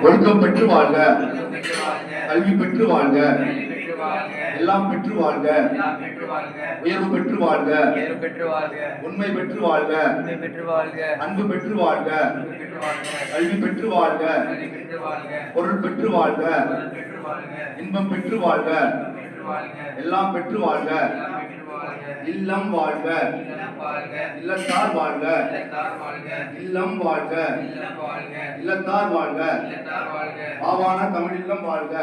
ஒழுக்கம் பெற்று வாழ்க, கல்வி பெற்று வாழ்க, எல்லாம் பெற்று வாழ்க, உயர்வு பெற்று வாழ்க, உண்மை பெற்று வாழ்க, அன்பு பெற்று வாழ்க, கல்வி பெற்று வாழ்க, பொருள் பெற்று வாழ்க, இன்பம் பெற்று வாழ்க, எல்லாம் பெற்று வாழ்க, இல்லம் வாழ்க, இல்லத்தார் வாழ்க, இல்லம் வாழ்க, இல்லத்தார் வாழ்க, ஆவான தமிழில்லம் வாழ்க,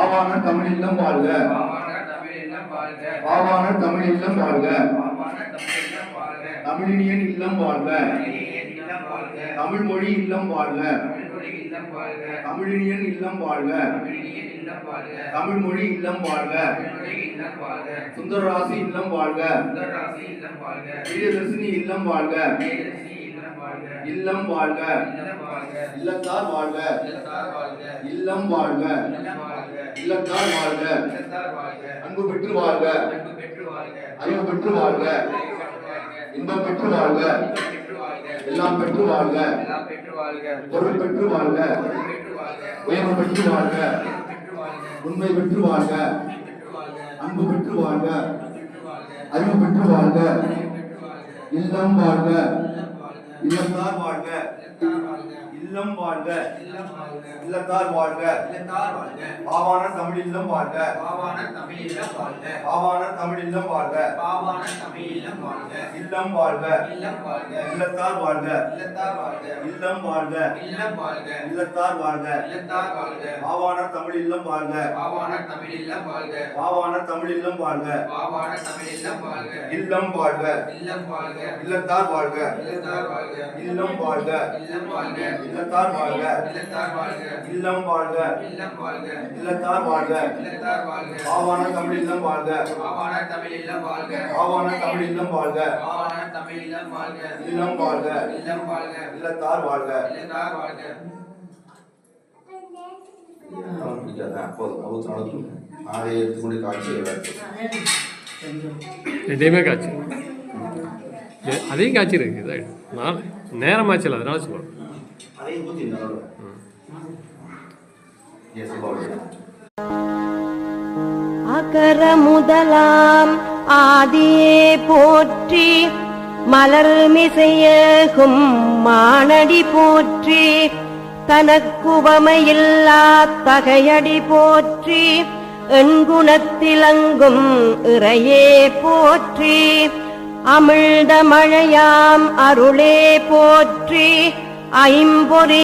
ஆவான தமிழில்லம் வாழ்க, ஆவான தமிழில்லம் வாழ்க, தமிழினியன் இல்லம் வாழ்க, தமிழ் மொழி இல்லம் வாழ்க, தமிழினியன் இல்லம் வாழ்க, தமிழ் மொழி இல்லம் வாழ்க, சுந்தரராசி இல்லம் வாழ்க, பிரியதர்சினி இல்லம் வாழ்க, இல்லம் வாழ்க, இல்லத்தார் வாழ்க, இல்லம் வாழ்க, இல்லத்தார் வாழ்க, அன்பு பெற்று வாழ்க, அறிவு பெற்று வாழ்க, இன்பம் பெற்று வாழ்க, எல்லாம் பெற்று வாழ்க, பொருள் பெற்று வாழ்க, உயர்வு பெற்று வாழ்க, உண்மை பெற்று வாழ்க, அன்பு பெற்று வாழ்க, அறிவு பெற்று வாழ்க, இல்லம் வாழ்க, இல்லத்தார் வாழ்க, இல்லம் வாழ்க, இல்லத்தார் வாழ்க, ஆவான தமிழ் இல்லம் வாழ்க, ஆவான தமிழ் இல்லம் வாழ்க, இல்லம் வாழ்க, இல்லத்தார் வாழ்க, இல்லம் வாழ்க, இல்லத்தார் வாழ்க, ஆவான தமிழ் இல்லம் வாழ்க, ஆவான தமிழ் இல்லம் வாழ்க, இல்லம் வாழ்க, இல்லத்தார் வாழ்க, இல்லம் வாழ்க, இல்லத்தார் வாழ்க, இல்லம் வாழ்க, இல்லத்தார் வாழ்க, ஆவான தமிழ் இல்லம் வாழ்க, ஆவான தமிழ் இல்லம் வாழ்க, இல்லம் வாழ்க, இல்லத்தார் வாழ்க. எதையுமே காய்ச்சி அதையும் காய்ச்சிருக்கு இதாகிடும் நேரமாச்சு அதனால சொல்லுவோம். அகர முதலாம் ஆதியே போற்றி, மலர்மிசையேகும் மானடி போற்றி, தனக்குவமையில்லா தகையடி போற்றி, எண்குணத்திலங்கும் இறையே போற்றி, அமிழ்த மழையாம் அருளே போற்றி, ஐம்பொறி